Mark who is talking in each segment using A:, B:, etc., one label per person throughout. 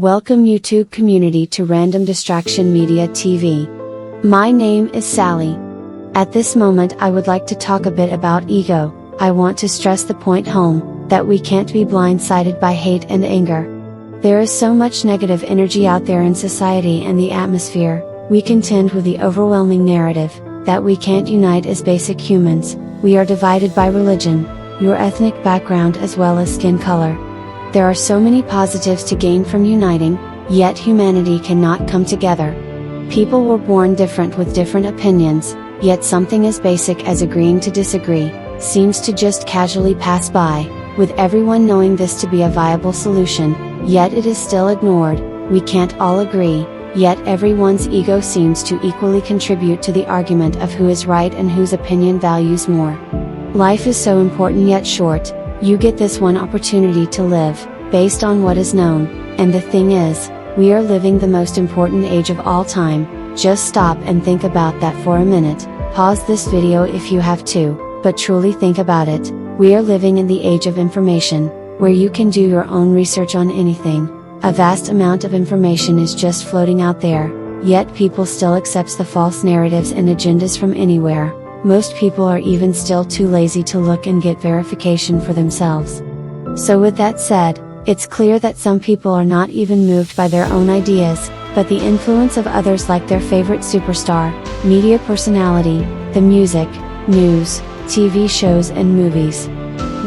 A: Welcome YouTube community to Random Distraction Media TV. My name is Sally. At this moment I would like to talk a bit about ego. I want to stress the point home, that we can't be blindsided by hate and anger. There is so much negative energy out there in society and the atmosphere. We contend with the overwhelming narrative, that we can't unite as basic humans. We are divided by religion, your ethnic background as well as skin color. There are so many positives to gain from uniting, yet humanity cannot come together. People were born different with different opinions, yet something as basic as agreeing to disagree, seems to just casually pass by, with everyone knowing this to be a viable solution, yet it is still ignored. We can't all agree, yet everyone's ego seems to equally contribute to the argument of who is right and whose opinion values more. Life is so important yet short. You get this one opportunity to live, based on what is known, and the thing is, we are living the most important age of all time. Just stop and think about that for a minute. Pause this video if you have to, but truly think about it. We are living in the age of information, where you can do your own research on anything. A vast amount of information is just floating out there, yet people still accept the false narratives and agendas from anywhere. Most people are even still too lazy to look and get verification for themselves. So with that said, it's clear that some people are not even moved by their own ideas, but the influence of others like their favorite superstar, media personality, the music, news, TV shows and movies.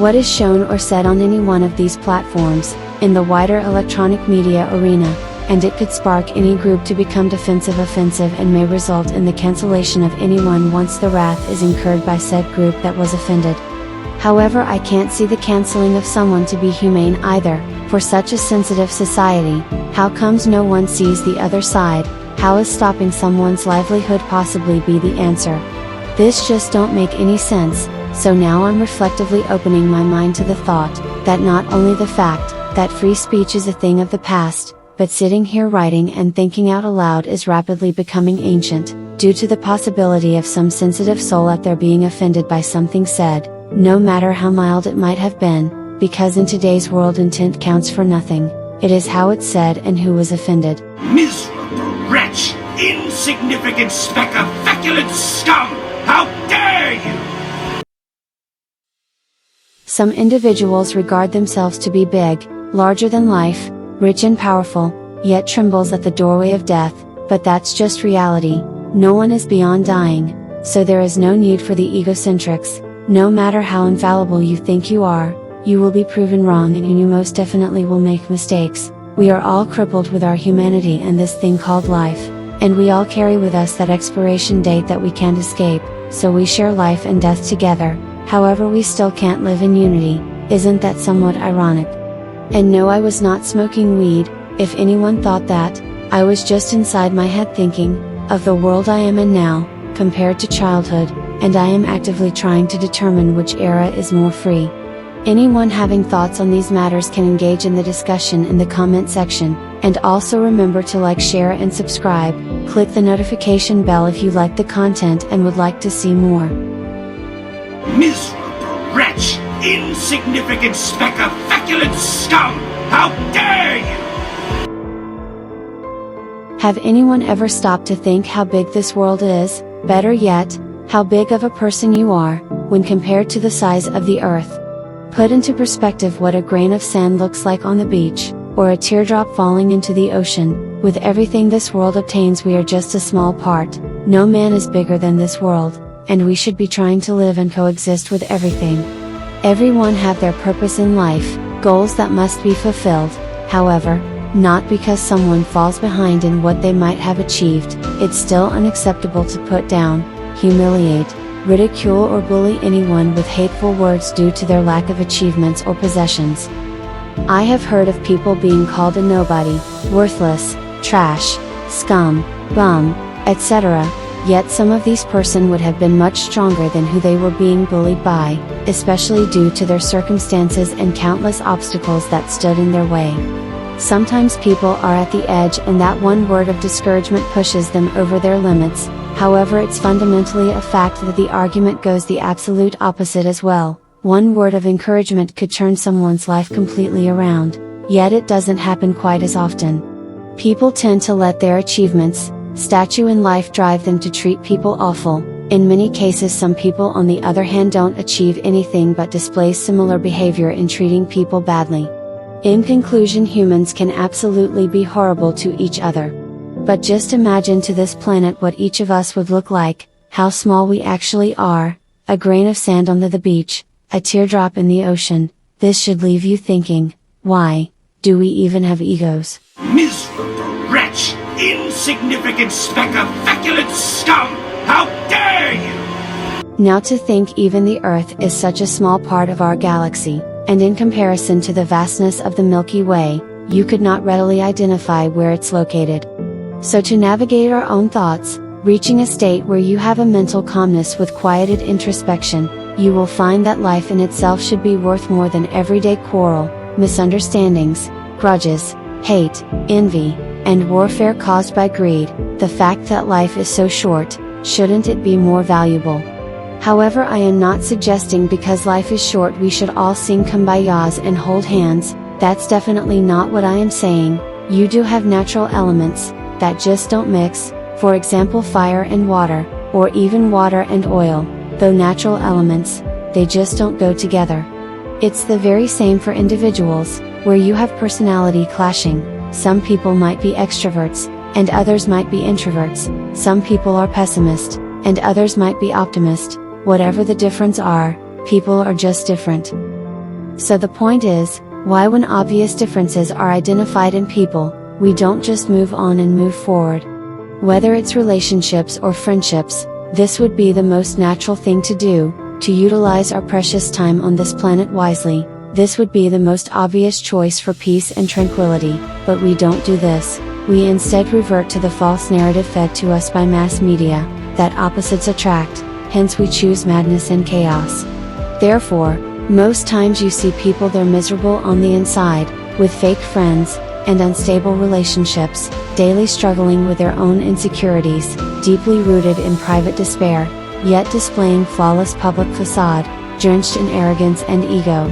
A: What is shown or said on any one of these platforms, in the wider electronic media arena, and it could spark any group to become defensive offensive and may result in the cancellation of anyone once the wrath is incurred by said group that was offended. However, I can't see the canceling of someone to be humane either, for such a sensitive society. How comes no one sees the other side? How is stopping someone's livelihood possibly be the answer? This just don't make any sense, so now I'm reflectively opening my mind to the thought, that not only the fact, that free speech is a thing of the past, but sitting here writing and thinking out aloud is rapidly becoming ancient, due to the possibility of some sensitive soul out there being offended by something said, no matter how mild it might have been, because in today's world intent counts for nothing, it is how it's said and who was offended.
B: Miserable wretch! Insignificant speck of feculent scum! How dare you!
A: Some individuals regard themselves to be big, larger than life, rich and powerful, yet trembles at the doorway of death, but that's just reality. No one is beyond dying, so there is no need for the egocentrics. No matter how infallible you think you are, you will be proven wrong and you most definitely will make mistakes. We are all crippled with our humanity and this thing called life, and we all carry with us that expiration date that we can't escape, so we share life and death together. However, we still can't live in unity. Isn't that somewhat ironic? And no, I was not smoking weed. If anyone thought that, I was just inside my head thinking, of the world I am in now, compared to childhood, and I am actively trying to determine which era is more free. Anyone having thoughts on these matters can engage in the discussion in the comment section, and also remember to like, share and subscribe. Click the notification bell if you like the content and would like to see more.
B: Miserable wretch! Insignificant speck of feculent scum! How dare you!
A: Have anyone ever stopped to think how big this world is? Better yet, how big of a person you are, when compared to the size of the earth? Put into perspective what a grain of sand looks like on the beach, or a teardrop falling into the ocean. With everything this world obtains, we are just a small part. No man is bigger than this world, and we should be trying to live and coexist with everything. Everyone have their purpose in life, goals that must be fulfilled. However, not because someone falls behind in what they might have achieved, it's still unacceptable to put down, humiliate, ridicule or bully anyone with hateful words due to their lack of achievements or possessions. I have heard of people being called a nobody, worthless, trash, scum, bum, etc., yet some of these person would have been much stronger than who they were being bullied by, especially due to their circumstances and countless obstacles that stood in their way. Sometimes people are at the edge and that one word of discouragement pushes them over their limits. However, it's fundamentally a fact that the argument goes the absolute opposite as well. One word of encouragement could turn someone's life completely around. yet it doesn't happen quite as often. People tend to let their achievements, status in life drive them to treat people awful. In many cases some people on the other hand don't achieve anything but display similar behavior in treating people badly. In conclusion, humans can absolutely be horrible to each other. But just imagine to this planet what each of us would look like, how small we actually are, a grain of sand on the beach, a teardrop in the ocean. This should leave you thinking, why do we even have egos?
B: Miserable wretch! Insignificant speck of feculent scum! How dare you!
A: Now to think even the Earth is such a small part of our galaxy, and in comparison to the vastness of the Milky Way, you could not readily identify where it's located. So to navigate our own thoughts, reaching a state where you have a mental calmness with quieted introspection, you will find that life in itself should be worth more than everyday quarrel, misunderstandings, grudges, hate, envy, and warfare caused by greed. The fact that life is so short, shouldn't it be more valuable? However, I am not suggesting because life is short we should all sing kumbayas and hold hands. That's definitely not what I am saying. You do have natural elements that just don't mix, for example fire and water, or even water and oil. Though natural elements, they just don't go together. It's the very same for individuals, where you have personality clashing. Some people might be extroverts, and others might be introverts. Some people are pessimist, and others might be optimist. Whatever the difference are, people are just different. So the point is, why when obvious differences are identified in people, we don't just move on and move forward? Whether it's relationships or friendships, this would be the most natural thing to do, to utilize our precious time on this planet wisely. This would be the most obvious choice for peace and tranquility, but we don't do this. We instead revert to the false narrative fed to us by mass media, that opposites attract, hence we choose madness and chaos. Therefore, most times you see people they're miserable on the inside, with fake friends, and unstable relationships, daily struggling with their own insecurities, deeply rooted in private despair, yet displaying flawless public facade, drenched in arrogance and ego.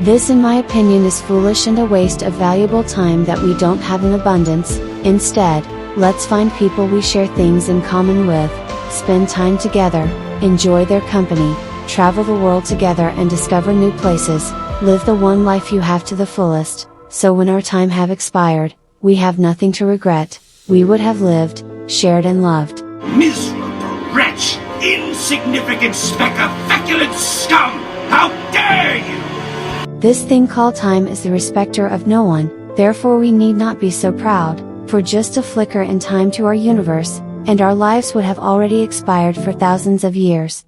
A: This in my opinion is foolish and a waste of valuable time that we don't have in abundance. Instead, let's find people we share things in common with, spend time together, enjoy their company, travel the world together and discover new places, live the one life you have to the fullest, so when our time have expired, we have nothing to regret. We would have lived, shared and loved.
B: Miserable wretch! Insignificant speck of feculent scum! How dare you!
A: This thing called time is the respecter of no one, therefore we need not be so proud, for just a flicker in time to our universe, and our lives would have already expired for thousands of years.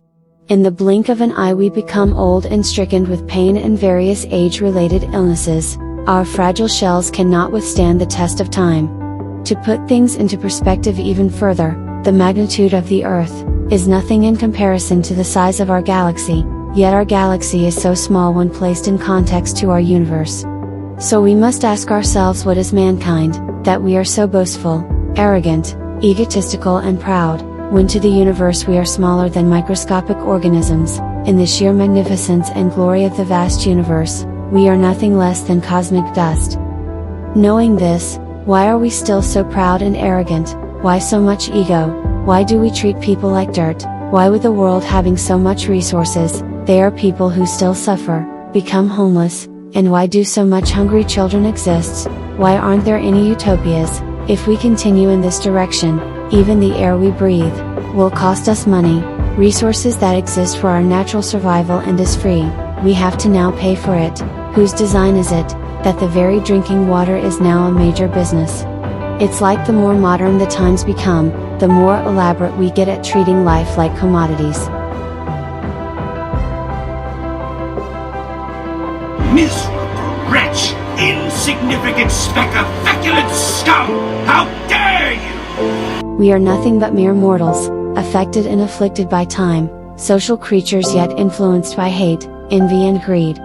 A: In the blink of an eye we become old and stricken with pain and various age-related illnesses. Our fragile shells cannot withstand the test of time. To put things into perspective even further, the magnitude of the Earth is nothing in comparison to the size of our galaxy, yet our galaxy is so small when placed in context to our universe. So we must ask ourselves, what is mankind, that we are so boastful, arrogant, egotistical and proud, when to the universe we are smaller than microscopic organisms. In the sheer magnificence and glory of the vast universe, we are nothing less than cosmic dust. Knowing this, why are we still so proud and arrogant? Why so much ego? Why do we treat people like dirt? Why, with the world having so much resources, there are people who still suffer, become homeless? And why do so much hungry children exist? Why aren't there any utopias? If we continue in this direction, even the air we breathe will cost us money. Resources that exist for our natural survival and is free, we have to now pay for it. Whose design is it, that the very drinking water is now a major business? It's like the more modern the times become, the more elaborate we get at treating life like commodities.
B: Miserable wretch! Insignificant speck of feculent scum! How dare you!
A: We are nothing but mere mortals, affected and afflicted by time, social creatures yet influenced by hate, envy and greed.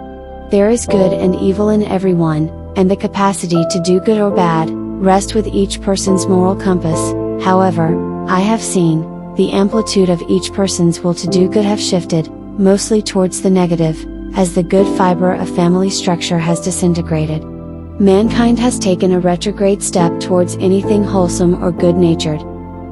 A: There is good and evil in everyone, and the capacity to do good or bad, rest with each person's moral compass. However, I have seen, the amplitude of each person's will to do good have shifted, mostly towards the negative, as the good fiber of family structure has disintegrated. Mankind has taken a retrograde step towards anything wholesome or good-natured.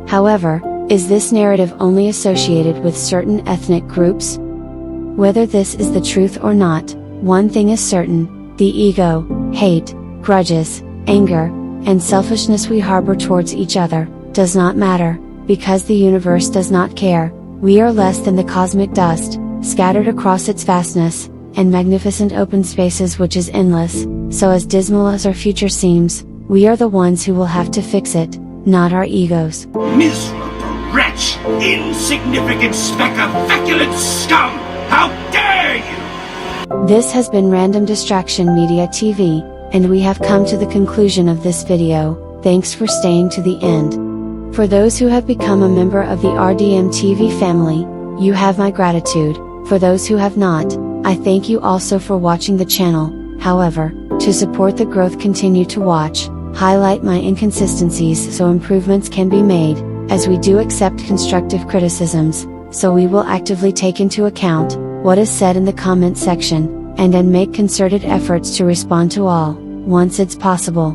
A: However, is this narrative only associated with certain ethnic groups? Whether this is the truth or not, one thing is certain: the ego, hate, grudges, anger, and selfishness we harbor towards each other, does not matter, because the universe does not care. We are less than the cosmic dust, scattered across its vastness, and magnificent open spaces which is endless. So as dismal as our future seems, we are the ones who will have to fix it, not our egos.
B: Miserable wretch! Insignificant speck of feculent scum! How dare you!
A: This has been Random Distraction Media TV, and we have come to the conclusion of this video. Thanks for staying to the end. For those who have become a member of the R.D.M TV family, you have my gratitude. For those who have not, I thank you also for watching the channel. However, to support the growth, continue to watch, highlight my inconsistencies so improvements can be made, as we do accept constructive criticisms, so we will actively take into account what is said in the comment section, and then make concerted efforts to respond to all, once it's possible.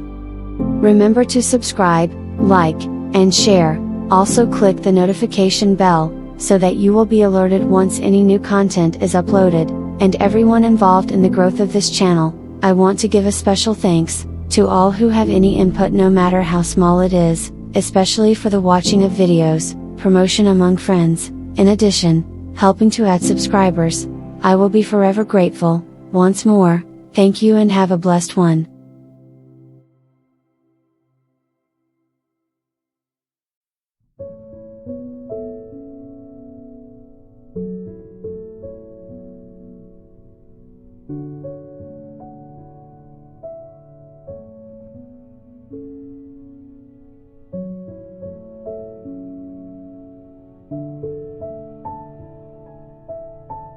A: Remember to subscribe, like, and share. Also click the notification bell, so that you will be alerted once any new content is uploaded. And everyone involved in the growth of this channel, I want to give a special thanks to all who have any input, no matter how small it is, especially for the watching of videos, promotion among friends, in addition, helping to add subscribers. I will be forever grateful. Once more, thank you and have a blessed one.